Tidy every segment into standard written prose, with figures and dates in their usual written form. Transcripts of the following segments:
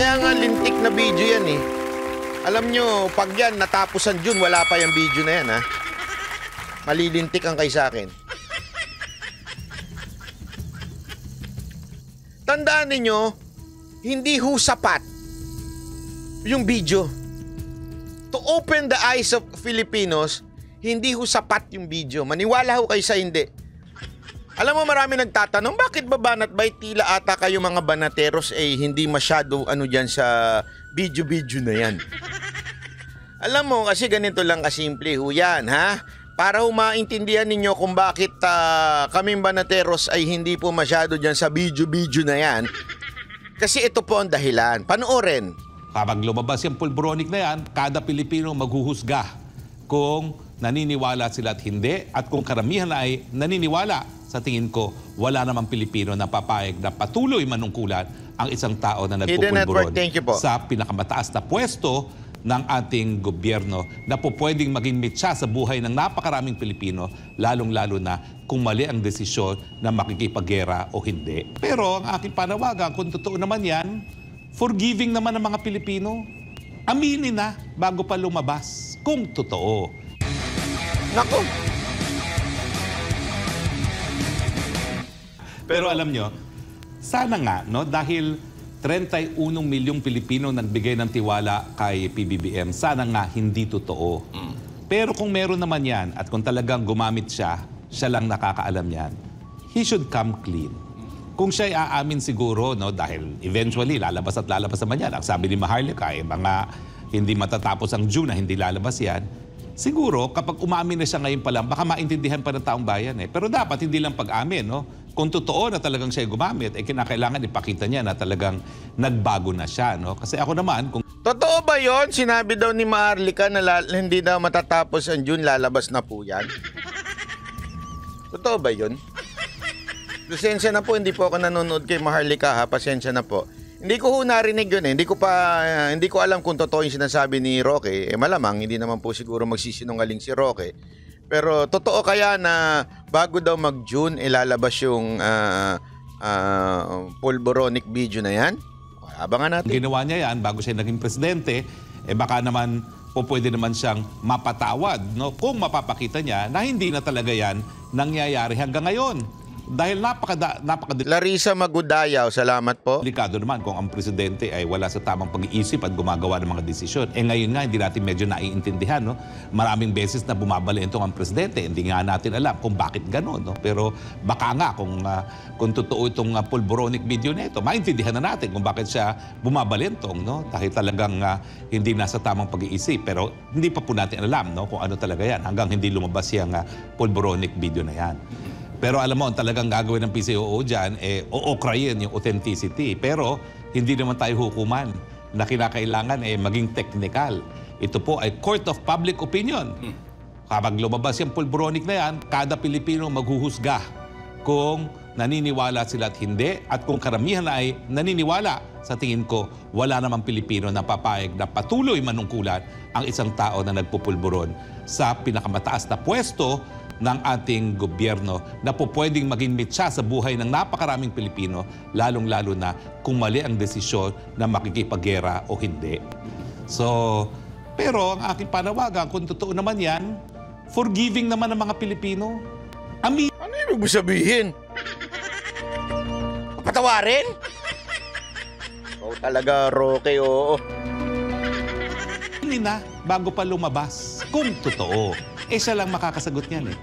Kaya nga lintik na video yan eh. Alam nyo, pag yan natapusan June, wala pa yung video na yan ha. Malilintik ang kay sa akin. Tandaan ninyo, hindi ho sapat yung video. To open the eyes of Filipinos, hindi ho sapat yung video. Maniwala ho kayo sa hindi. Alam mo, marami nagtatanong, bakit ba banat bay tila ata kayo mga banateros hindi masyado ano dyan sa video-video na yan. Alam mo, kasi ganito lang kasimple ho yan, ha? Para ho maintindihan ninyo kung bakit kaming banateros ay hindi po masyado dyan sa video-video na yan. Kasi ito po ang dahilan. Panoorin. Kapag lumabas yung pulboronic na yan, kada Pilipino maghuhusga kung naniniwala sila at hindi. At kung karamihan ay naniniwala, sa tingin ko, wala namang Pilipino na papayag na patuloy manungkulan ang isang tao na nagpupulboronic sa pinakamataas na pwesto ng ating gobyerno na po pwedeng maging mitsa sa buhay ng napakaraming Pilipino, lalong-lalo na kung mali ang desisyon na makikipaggera o hindi. Pero ang aking panawagan, kung totoo naman yan, forgiving naman ang mga Pilipino. Aminin na bago pa lumabas kung totoo. Nako! Pero alam nyo, sana nga, no, dahil 31 milyong Pilipino nagbigay ng tiwala kay PBBM, sana nga hindi totoo. Pero kung meron naman yan at kung talagang gumamit siya, siya lang nakakaalam yan, he should come clean. Kung siya'y aamin siguro, no, dahil eventually lalabas at lalabas naman yan. Ang sabi ni Maharlika, mga hindi matatapos ang June na hindi lalabas yan. Siguro, kapag umamin na siya ngayon pa lang, baka maintindihan pa ng taong bayan eh. Pero dapat hindi lang pag-amin, no? Kung totoo na talagang siya gumamit, kinakailangan ipakita niya na talagang nagbago na siya, no? Kasi ako naman, kung... Totoo ba yon? Sinabi daw ni Maharlika na hindi daw matatapos ang June, lalabas na po yan. Totoo ba yon? Pasensya na po, hindi po ako nanonood kay Maharlika ha, pasensya na po. Hindi ko ho narinig yun eh. Hindi ko alam kung totoo yung sinasabi ni Roque. Malamang, hindi naman po siguro magsisinungaling si Roque. Pero totoo kaya na bago daw mag-June, ilalabas yung pulboronic video na yan? Abangan natin. Ginawa niya yan bago siya naging presidente, baka naman po pwede naman siyang mapatawad, no? Kung mapapakita niya na hindi na talaga yan nangyayari hanggang ngayon. Dahil Larissa Magudayaw, salamat po. Delikado naman kung ang presidente ay wala sa tamang pag-iisip at gumagawa ng mga desisyon. Ngayon nga, hindi natin medyo naiintindihan, no? Maraming beses na bumabalentong ang presidente. Hindi nga natin alam kung bakit gano'n, no? Pero baka nga kung totoo itong pulboronic video na ito, maintindihan na natin kung bakit siya bumabalentong, no? Dahil talagang hindi nasa tamang pag-iisip. Pero hindi pa po natin alam, no, kung ano talaga yan hanggang hindi lumabas yung pulboronic video na yan. Pero alam mo, ang talagang gagawin ng PCOO dyan, ookrayin yung authenticity. Pero hindi naman tayo hukuman na kinakailangan maging technical. Ito po ay court of public opinion. Kapag lumabas yung pulboronic na yan, kada Pilipino maghuhusga kung naniniwala sila at hindi. At kung karamihan ay naniniwala, sa tingin ko, wala namang Pilipino na papayag na patuloy manungkulan ang isang tao na nagpupulburon sa pinakamataas na pwesto ng ating gobyerno na po pwedeng maging mitsa sa buhay ng napakaraming Pilipino, lalong-lalo na kung mali ang desisyon na makikipaggera o hindi. So, pero ang aking panawagan, kung totoo naman yan, forgiving naman ang mga Pilipino. Ano ibig sabihin? Patawarin? Oo talaga, Roque, oo. Hindi na, bago pa lumabas, kung totoo. Siya lang makakasagot niyan eh.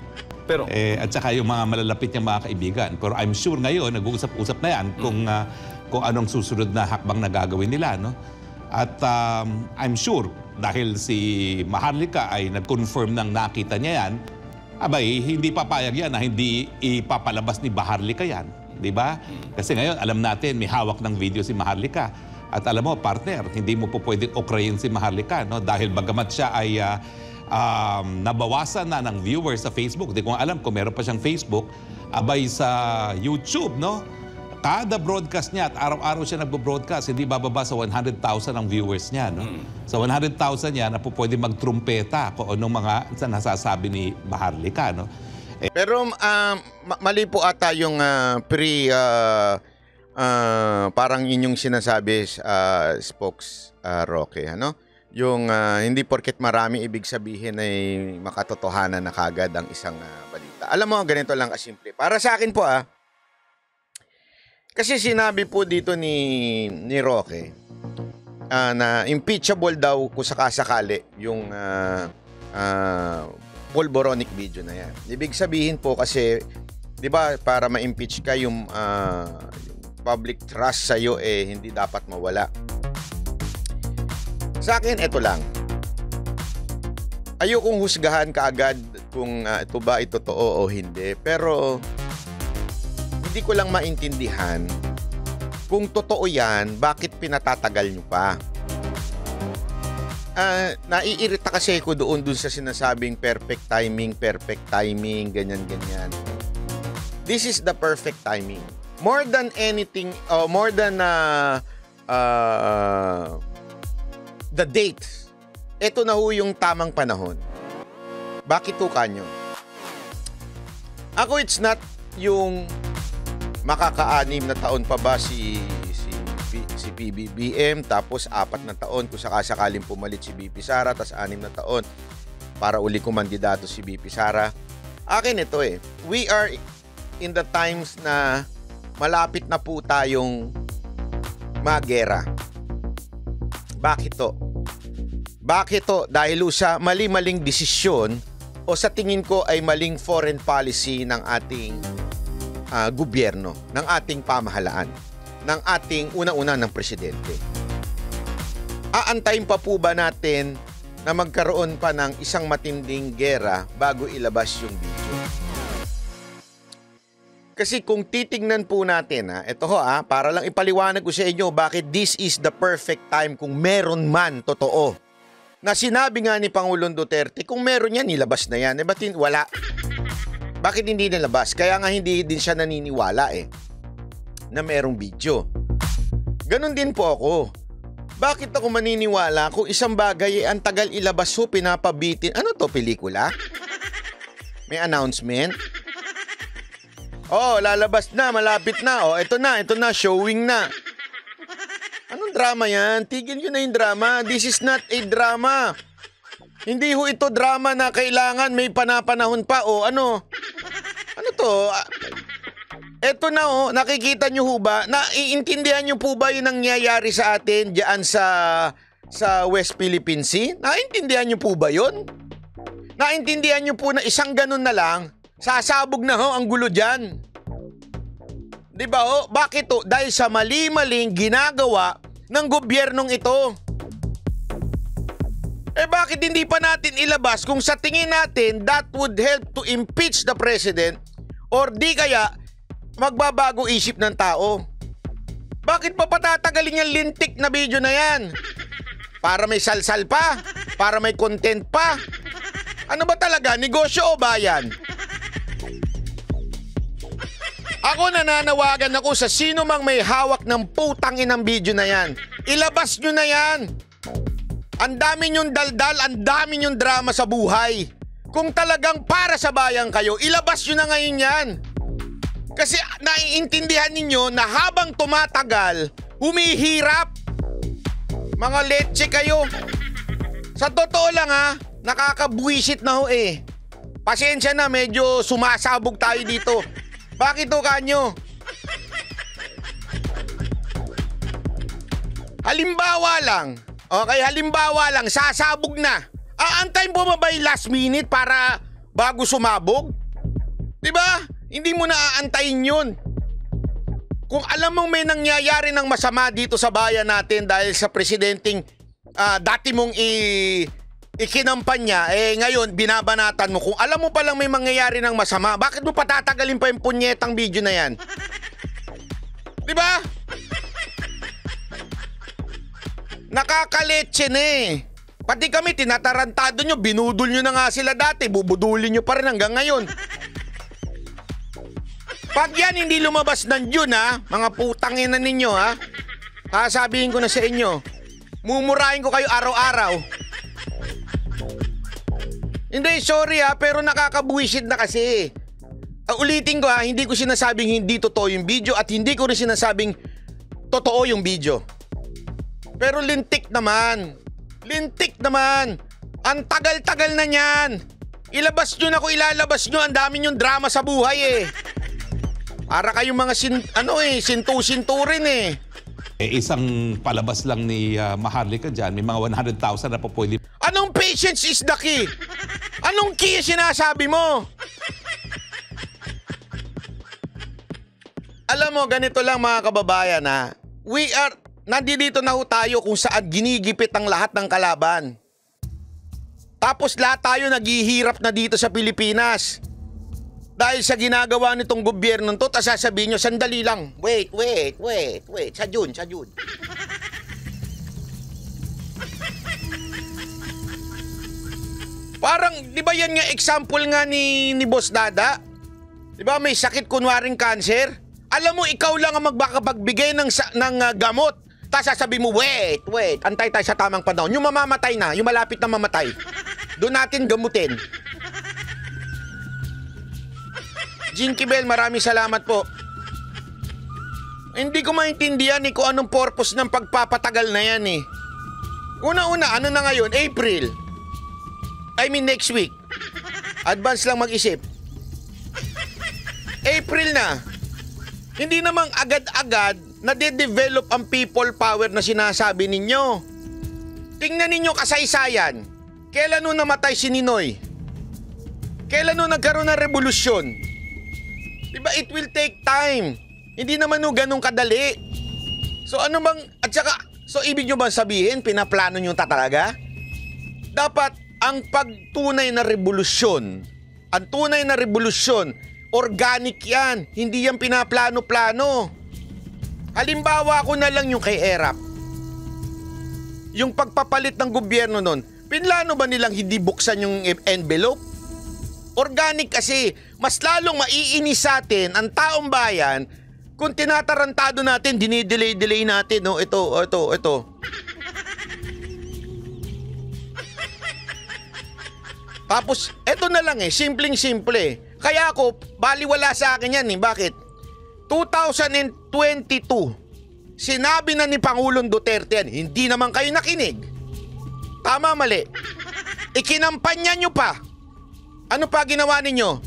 Pero, at saka yung mga malalapit niyang mga kaibigan. Pero I'm sure ngayon, nag-uusap-usap na yan kung anong susunod na hakbang na gagawin nila. No? At I'm sure, dahil si Maharlika ay nag-confirm ng nakita niya yan, abay, hindi papayag yan na hindi ipapalabas ni Maharlika yan. Di ba? Kasi ngayon, alam natin, may hawak ng video si Maharlika. At alam mo, partner, hindi mo po pwedeng okrayin si Maharlika. No? Dahil bagamat siya ay... nabawasan na ng viewers sa Facebook. Hindi ko alam kung meron pa siyang Facebook. Abay sa YouTube, no? Kada broadcast niya at araw-araw siya nagbo-broadcast, hindi bababa sa 100,000 ang viewers niya, no? Sa 100,000 niya na po pwede magtrumpeta kung anong mga nasasabi ni Maharlika, no? Pero mali po ata yung parang inyong sinasabi, spokes, Roque, ano? Yung hindi porket marami ibig sabihin ay makatotohanan na kagad ang isang balita. Alam mo, ganito lang kasimple. Para sa akin po kasi sinabi po dito ni Roque na impeachable daw kung sakasakali yung pulboronic video na yan. Ibig sabihin po kasi, di ba, para ma-impeach ka yung public trust sa'yo hindi dapat mawala. Sa akin, ito lang. Ayokong husgahan kaagad kung ito ba ay totoo o hindi. Pero hindi ko lang maintindihan kung totoo yan, bakit pinatatagal nyo pa? Naiirita kasi ko doon sa sinasabing perfect timing, ganyan. This is the perfect timing. More than anything, more than the date, ito na ho yung tamang panahon. Bakit ho kanyo? Ako, it's not yung makaka-6 na taon pa ba si PBBM, tapos 4 na taon kung sakasakaling pumalit si BP Sara, tapos 6 na taon para uli kumandidato si BP Sara. Akin ito we are in the times na malapit na po tayong magera. Bakit to? Dahil sa mali-maling desisyon o sa tingin ko ay maling foreign policy ng ating gobyerno, ng ating pamahalaan, ng ating una-una ng presidente. Aantayin pa po ba natin na magkaroon pa ng isang matinding gera bago ilabas yung video? Kasi kung titignan po natin, ito para lang ipaliwanag ko sa inyo bakit this is the perfect time kung meron man totoo. Na sinabi nga ni Pangulong Duterte, kung meron yan, nilabas na yan. Ba't wala? Bakit hindi nilabas? Kaya nga hindi din siya naniniwala na merong video. Ganon din po ako. Bakit ako maniniwala kung isang bagay ang tagal ilabas pinapabitin? Ano to, pelikula? May announcement? Lalabas na, malapit na. Ito na, showing na. Anong drama yan? Tigil nyo na yung drama. This is not a drama. Hindi ho ito drama na kailangan may panapanahon pa. Ano to? Eto na nakikita nyo ho ba? Naiintindihan nyo po ba yung nangyayari sa atin diyan sa West Philippine Sea? Naiintindihan nyo po ba yun? Naiintindihan nyo po na isang ganun na lang, sasabog na ang gulo dyan. Diba Bakit Dahil sa mali-maling ginagawa ng gobyernong ito. Bakit hindi pa natin ilabas kung sa tingin natin that would help to impeach the president or di kaya magbabago isip ng tao? Bakit pa patatagalin yung lintik na video na yan? Para may salsal pa? Para may content pa? Ano ba talaga? Negosyo o bayan? Ako nananawagan ako sa sino mang may hawak ng putang inang video na yan. Ilabas nyo na yan. Ang dami nyong daldal, ang dami nyong drama sa buhay. Kung talagang para sa bayan kayo, ilabas nyo na ngayon yan. Kasi naiintindihan ninyo na habang tumatagal, humihirap. Mga letse kayo. Sa totoo lang nakakabuwisit na Pasensya na, medyo sumasabog tayo dito. Bakit kanyo? Halimbawa lang, sasabog na. Aantayin po ba yung last minute para bago sumabog? Diba? Hindi mo na aantayin yun. Kung alam mong may nangyayari ng masama dito sa bayan natin dahil sa presidenteng dati mong ikinampanya, ngayon binabanatan mo. Kung alam mo palang may mangyayari ng masama, bakit mo patatagalin pa yung punyetang video na yan? Diba? Nakakaletse na Pati kami, tinatarantado nyo, binudol nyo na nga sila dati, bubudulin nyo pa rin hanggang ngayon. Pag yan hindi lumabas ng June mga putangin na ninyo sasabihin ko na sa inyo, mumurahin ko kayo araw-araw. Hindi, sorry pero nakakabuwisit na kasi. Ulitin ko hindi ko sinasabing hindi totoo yung video at hindi ko rin sinasabing totoo yung video. Pero lintik naman. Lintik naman. Ang tagal-tagal na niyan. Ilabas nyo na kung ilalabas nyo. Ang dami nyong drama sa buhay Para kayong mga sintu-sinturin Isang palabas lang ni Maharlika dyan, may mga 100,000 na po pwede. Anong patience is the key? Anong key sinasabi mo? Alam mo, ganito lang mga kababayan nandito na tayo kung saan ginigipit ang lahat ng kalaban. Tapos lahat tayo naghihirap na dito sa Pilipinas. Dahil sa ginagawa nitong gobyerno to, tas sasabihin nyo, sandali lang. Wait. Sa June. Parang, di ba yan nga example nga ni Boss Dada? Di ba may sakit kunwaring cancer? Alam mo, ikaw lang ang magpagbigay ng gamot. Tapos sasabihin mo, wait, antay tayo sa tamang panahon. Yung mamamatay na, yung malapit na mamatay, doon natin gamutin. Jinky Bell, maraming salamat po. Hindi ko maintindihan kung anong purpose ng pagpapatagal na yan Una-una, ano na ngayon? April. Next week. Advance lang mag-isip. April na. Hindi namang agad-agad nade-develop ang people power na sinasabi ninyo. Tingnan ninyo kasaysayan. Kailan nung namatay si Ninoy? Kailan nung nagkaroon ng revolusyon? Diba, it will take time. Hindi naman ganun kadali. So ano bang, so ibig nyo bang sabihin, pinaplano nyo talaga? Dapat ang pagtunay na revolusyon, organic yan. Hindi yan pinaplano-plano. Halimbawa ko na lang yung kay ERAP. Yung pagpapalit ng gobyerno nun, pinlano ba nilang hindi buksan yung envelope? Organic kasi, mas lalong maiinis sa atin ang taong bayan kung tinatarantado natin, dinidelay-delay natin. Ito. Tapos, eto na lang simpleng-simple. Kaya ako, baliwala sa akin yan Bakit? 2022, sinabi na ni Pangulong Duterte yan, hindi naman kayo nakinig. Tama, mali. Ikinampanya nyo pa. Ano pa ginawa ninyo?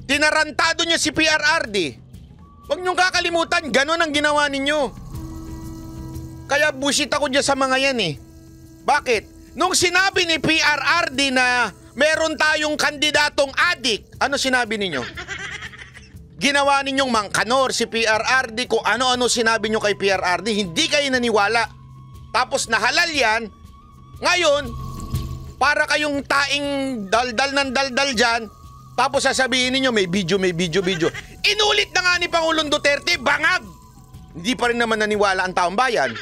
Tinarantado nyo si PRRD. Huwag nyong kakalimutan, ganun ang ginawa ninyo. Kaya busit ako dyan sa mga yan Bakit? Nung sinabi ni PRRD na meron tayong kandidatong adik, ano sinabi ninyo? Ginawa ninyong mangkanor si PRRD, kung ano-ano sinabi nyo kay PRRD, hindi kayo naniwala. Tapos nahalal yan, ngayon, para kayong taing daldal ng daldal dyan, tapos sasabihin ninyo may video. Inulit na nga ni Pangulong Duterte, bangag! Hindi pa rin naman naniwala ang taong bayan.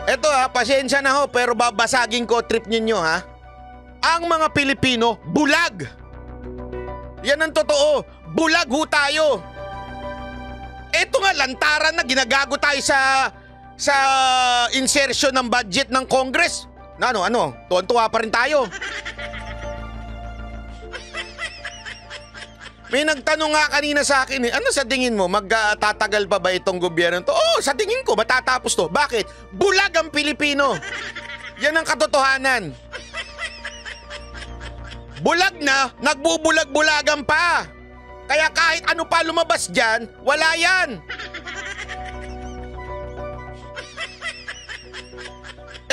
Eto pasensya na pero babasagin ko trip ninyo Ang mga Pilipino, bulag! Yan ang totoo, bulag tayo. Eto nga, lantaran na ginagago tayo sa insertion ng budget ng Congress. Tuwan-tuwa pa rin tayo. May nagtanong nga kanina sa akin ano sa tingin mo, magtatagal pa ba itong gobyerno to? Sa tingin ko, matatapos to. Bakit? Bulag ang Pilipino. Yan ang katotohanan. Bulag na, nagbubulag-bulagan pa. Kaya kahit ano pa lumabas dyan, wala yan.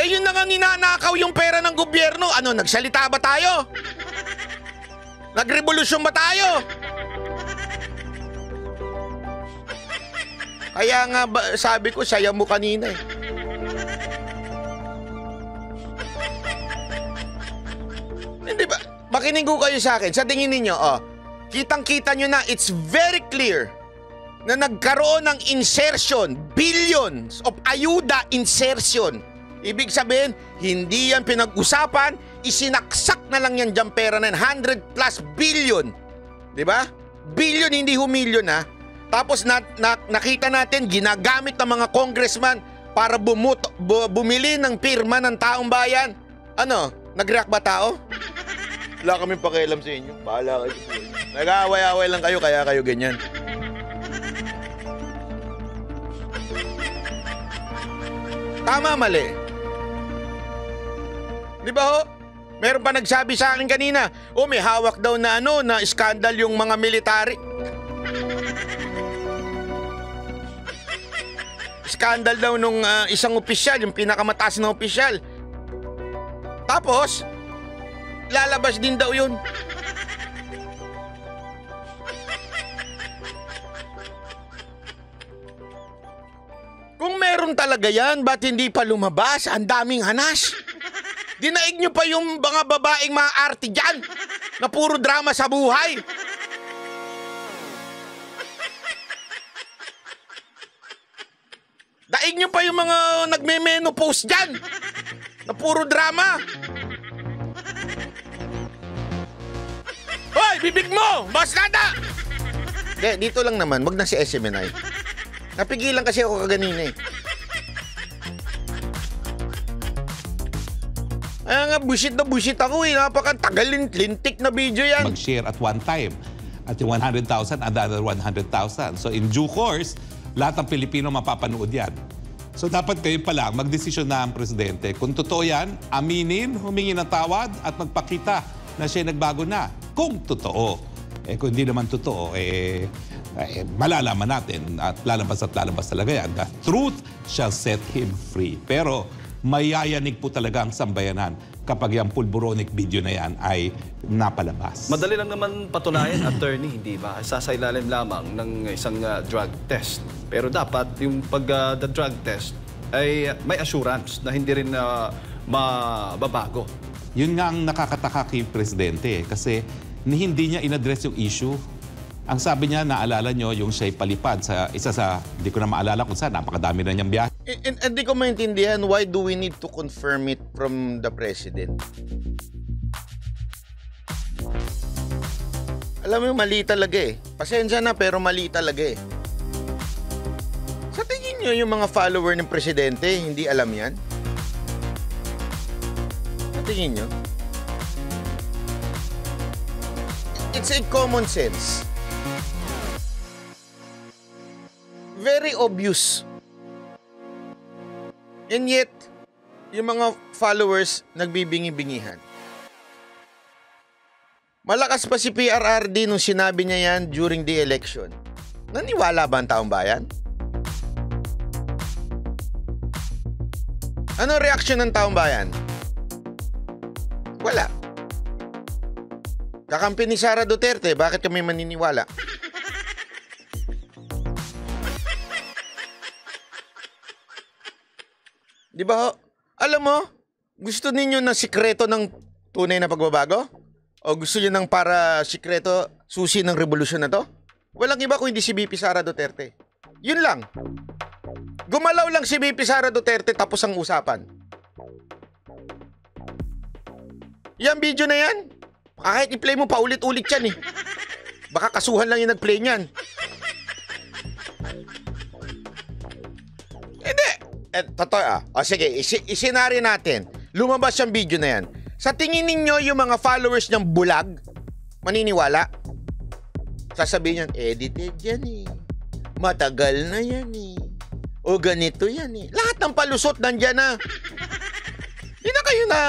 Yun na nga ninanakaw yung pera ng gobyerno. Nagsalita ba tayo? Nagrevolusyon ba tayo? Kaya nga sabi ko, saya mo kanina Hindi ba? Makinig ko kayo sa akin. Sa tingin ninyo, kitang-kita nyo na, it's very clear na nagkaroon ng insertion, billions of ayuda insertion. Ibig sabihin, hindi yan pinag-usapan, isinaksak na lang yan dyan pera na 100 plus billion. Diba? Billion, hindi humilyon Tapos nakita natin, ginagamit ng mga congressman para bumili ng pirma ng taong bayan. Nag-react ba tao? Wala kaming pakialam sa inyo. Bahala kayo. Nag-aaway-aaway lang kayo, kaya kayo ganyan. Tama, mali. Di ba ho? Meron pa nagsabi sa akin kanina, may hawak daw na na skandal yung mga military. Skandal daw nung isang opisyal, yung pinakamataas na opisyal. Tapos, lalabas din daw yun. Kung meron talaga yan, ba't hindi pa lumabas? Ang daming hanas. Dinaig nyo pa yung mga babaeng mga arte dyan na puro drama sa buhay. Daig nyo pa yung mga nagme-menopause dyan na puro drama. Hoy, bibig mo! Boss Nada! Dito lang naman, wag na si SMNI. Napigilan kasi ako kaganina eh. Kaya nga, bullshit na bullshit ako eh. Napakatagal lintik na video yan. Mag-share at one time. At yung 100,000, another 100,000. So in due course, lahat ng Pilipino mapapanood yan. So dapat kayo pa lang magdesisyon na ang presidente. Kung totoo yan, aminin, humingi ng tawad at magpakita na siya nagbago na. Kung totoo. Kung hindi naman totoo, malalaman natin at lalabas talaga yan. The truth shall set him free. Pero mayayanig po talaga ang sambayanan kapag yung pulburonic video na yan ay napalabas. Madali lang naman patunayan, attorney, hindi ba? Sasailalim lamang ng isang drug test. Pero dapat yung the drug test ay may assurance na hindi rin mababago. Yun nga ang nakakataka kay Presidente kasi hindi niya inaddress yung issue. Ang sabi niya, naalala nyo, yung siya'y palipad sa isa sa, hindi ko na maalala kung saan, napakadami na niyang biyahe. Hindi ko maintindihan, why do we need to confirm it from the President? Alam mo, mali talaga eh. Pasensya na, pero mali talaga eh. Sa tingin nyo, yung mga follower ng Presidente, hindi alam yan? Sa tingin nyo? It's a common sense. Very obvious. And yet, yung mga followers nagbibingi-bingihan. Malakas pa si PRRD nung sinabi niya yan during the election. Naniwala ba ang taong bayan? Ano reaksyon ng taong bayan? Wala. Kakampi ni Sara Duterte, bakit kami maniniwala? Di ba ho? Alam mo, gusto ninyo ng sikreto ng tunay na pagbabago? O gusto niyo ng para sikreto susi ng revolusyon na to? Walang iba kung hindi si BP Sara Duterte. Yun lang. Gumalaw lang si BP Sara Duterte tapos ang usapan. Yang video na yan, kahit i-play mo pa ulit-ulit yan eh. Baka kasuhan lang yung nag-play niyan. Hindi. Totoo sige, isinari natin. Lumabas yung video na yan. Sa tingin ninyo yung mga followers niyang bulag, maniniwala? Sasabihin niyan, edited yan eh. Matagal na yan eh. O ganito yan eh. Lahat ng palusot nandyan na. Hindi na kayo na.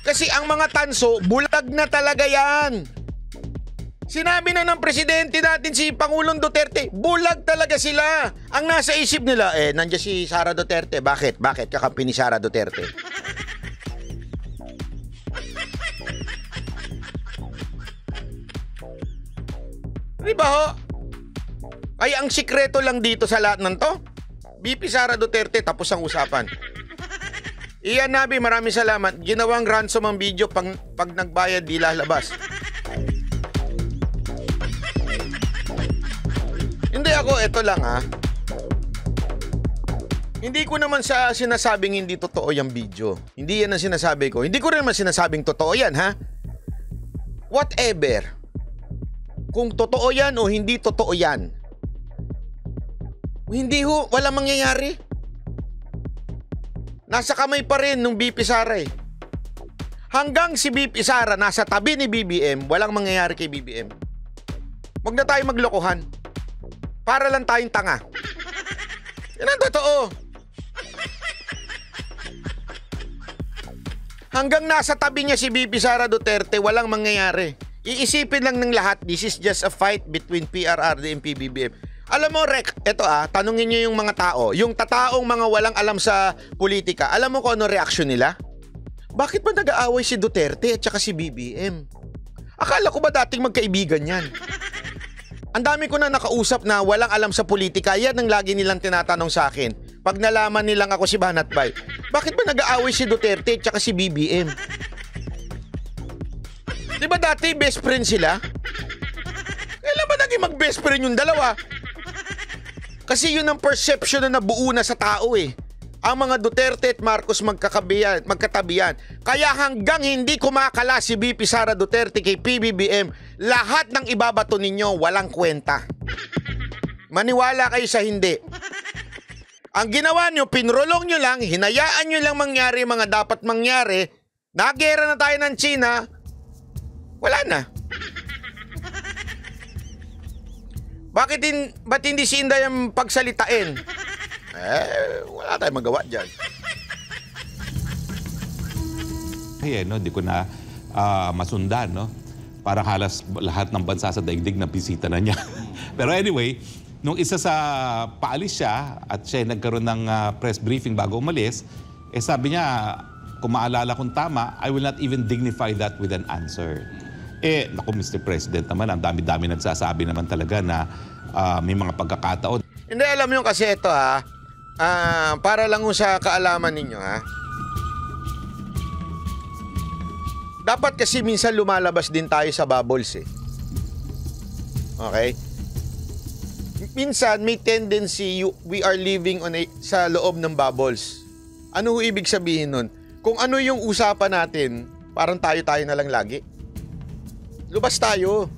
Kasi ang mga tanso, bulag na talaga yan. Sinabi na ng presidente natin si Pangulong Duterte, bulag talaga sila. Ang nasa isip nila, nandiyan si Sara Duterte. Bakit? Bakit kakampi ni Sara Duterte? Di ba ho? Ay, ang sikreto lang dito sa lahat ng to, BP Sara Duterte, tapos ang usapan. Iyan Nabi, maraming salamat. Ginawang ransom ang video pag nagbayad di lalabas. Hindi ako, eto lang ha. Hindi ko naman sinasabing hindi totoo yung video. Hindi yan ang sinasabi ko. Hindi ko rin naman sinasabing totoo yan ha. Whatever. Kung totoo yan o hindi totoo yan. Hindi ho, walang mangyayari. Nasa kamay pa rin nung BP Sara eh. Hanggang si BP Sara nasa tabi ni BBM, walang mangyayari kay BBM. Huwag na tayo maglokohan. Para lang tayong tanga. Yan ang totoo. Hanggang nasa tabi niya si BP Sara Duterte, walang mangyayari. Iisipin lang ng lahat, this is just a fight between PRRD and PBBM. Alam mo, Rek, eto tanungin niyo yung mga tao, yung tataong mga walang alam sa politika, alam mo kung ano reaksyon nila? Bakit ba nag-aaway si Duterte at saka si BBM? Akala ko ba dating magkaibigan yan? Ang dami ko na nakausap na walang alam sa politika, yan ang lagi nilang tinatanong sa akin. Pag nalaman nilang ako si Banatbay, bakit ba nag-aaway si Duterte at saka si BBM? Di ba dati best friend sila? Kailan ba naging mag-best friend yung dalawa? Kasi yun ang perception na nabuo na sa tao eh. Ang mga Duterte at Marcos magkatabihan. Kaya hanggang hindi kumakala si BP Sara Duterte kay PBBM, lahat ng ibabato ninyo walang kwenta. Maniwala kayo sa hindi. Ang ginawa nyo, pinrolong nyo lang, hinayaan nyo lang mangyari mga dapat mangyari, nagera na tayo ng China, wala na. Ba't hindi si Inday ang pagsalitain? Wala tayong magawa dyan. Di ko na masundan, no? Parang halos lahat ng bansa sa daigdig na bisita na niya. Pero anyway, nung isa sa paalis siya at siya nagkaroon ng press briefing bago umalis, sabi niya, kung maalala kong tama, I will not even dignify that with an answer. Naku, Mr. President naman, ang dami-dami nagsasabi naman talaga na may mga pagkakataon. Hindi, alam nyo kasi ito para lang sa kaalaman ninyo Dapat kasi minsan lumalabas din tayo sa bubbles eh. Okay? Minsan may tendency we are living sa loob ng bubbles. Ano ibig sabihin nun? Kung ano yung usapan natin, parang tayo na lang lagi. Lubas tayo.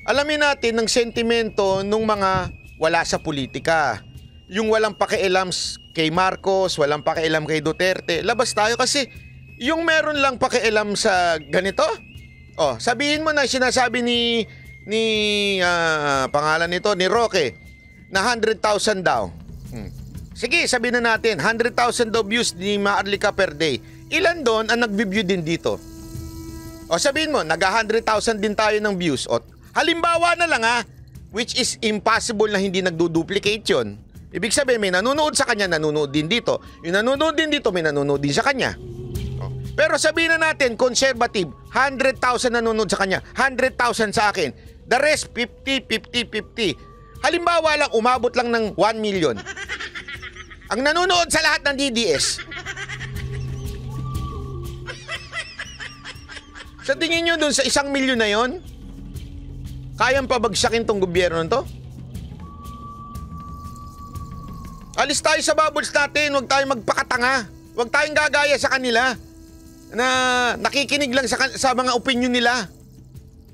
Alamin natin ng sentimento nung mga wala sa politika. Yung walang pakialam kay Marcos, walang pakialam kay Duterte. Labas tayo kasi yung meron lang pakialam sa ganito. Sabihin mo na sinasabi ni pangalan nito, ni Roque, na 100,000 daw. Sige, sabihin na natin, 100,000 daw views ni Maarlika per day. Ilan doon ang nag-view din dito? Sabihin mo, nag-100,000 din tayo ng views. Halimbawa na lang which is impossible na hindi nagduduplicate yun. Ibig sabihin, may nanonood sa kanya, nanonood din dito. Yung nanonood din dito, may nanonood din sa kanya. Pero sabihin na natin, conservative, 100,000 nanonood sa kanya, 100,000 sa akin. The rest, 50, 50, 50. Halimbawa lang, umabot lang ng 1 million. Ang nanonood sa lahat ng DDS. Sa tingin nyo dun sa 1 milyon na yon, kayang pabagsakin tong gobyerno to? Alis tayo sa bubbles natin, huwag tayong magpakatanga. Huwag tayong gagaya sa kanila na nakikinig lang sa mga opinion nila.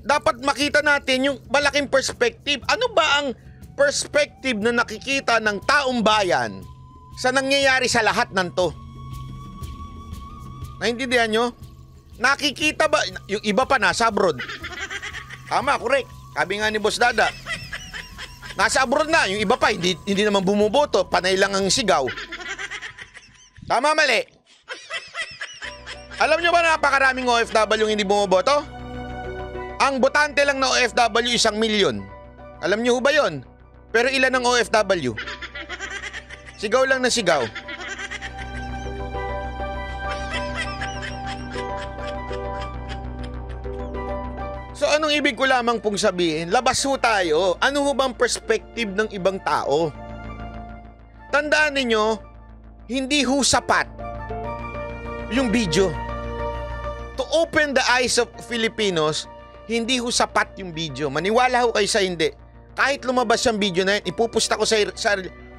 Dapat makita natin yung malaking perspective. Ano ba ang perspective na nakikita ng taong bayan sa nangyayari sa lahat ng to? Naintindihan nyo? Nakikita ba? Yung iba pa nasa abroad. Tama, correct. Sabi nga ni Boss Dada, nasa abroad na. Yung iba pa, hindi naman bumuboto. Panay lang ang sigaw. Tama, mali. Alam nyo ba napakaraming OFW yung hindi bumuboto? Ang botante lang na OFW 1 milyon. Alam nyo ba yon? Pero ilan ang OFW? Sigaw lang na sigaw. So anong ibig ko lamang pong sabihin? Labas ho tayo. Ano ho bang perspective ng ibang tao? Tandaan ninyo, hindi ho sapat yung video. To open the eyes of Filipinos, hindi ho sapat yung video. Maniwala ho kayo sa hindi. Kahit lumabas yung video na yun, ipupusta ko sa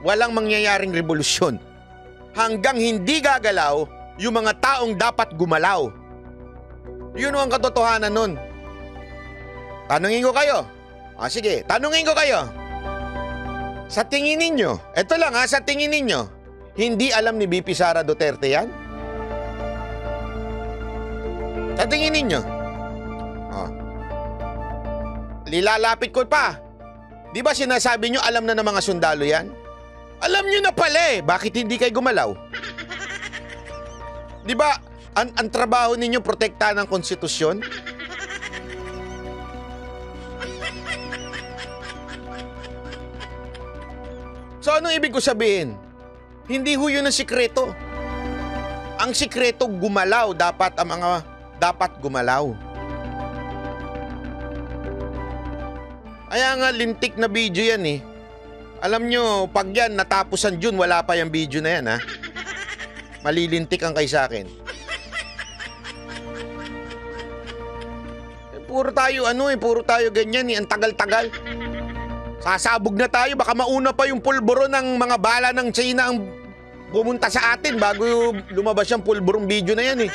walang mangyayaring revolusyon. Hanggang hindi gagalaw yung mga taong dapat gumalaw. Yun ho ang katotohanan nun. Tanungin ko kayo. Sige, tanungin ko kayo. Sa tingin ninyo, eto lang sa tingin ninyo, hindi alam ni BP Sara Duterte yan? Sa tingin ninyo? Oh. Lilalapit ko pa. Di ba sinasabi nyo alam na ng mga sundalo yan? Alam nyo na pala eh. Bakit hindi kayo gumalaw? Di ba ang trabaho ninyo protektahan ng konstitusyon? So anong ibig ko sabihin? Hindi ho yun ang sikreto. Ang sikreto gumalaw. Dapat ang mga dapat gumalaw. Kaya nga lintik na video yan eh. Alam nyo, pag yan natapusan June, wala pa yung video na yan ha. Malilintik ang kay sa akin. Puro tayo puro tayo ganyan eh. Ang tagal-tagal. Sasabog na tayo, baka mauna pa yung pulburo ng mga bala ng China ang pumunta sa atin bago lumabas yung pulburong video na yan eh.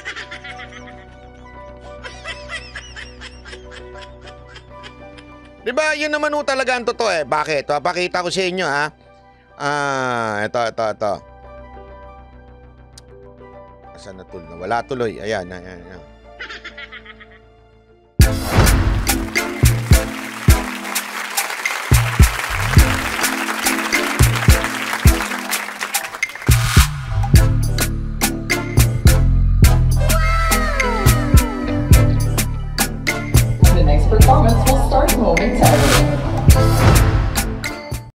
Diba, yun naman ho talaga ang totoo eh. Bakit? Papakita ko sa inyo ha. Ito. Asan na tuloy? Wala tuloy. Ayan.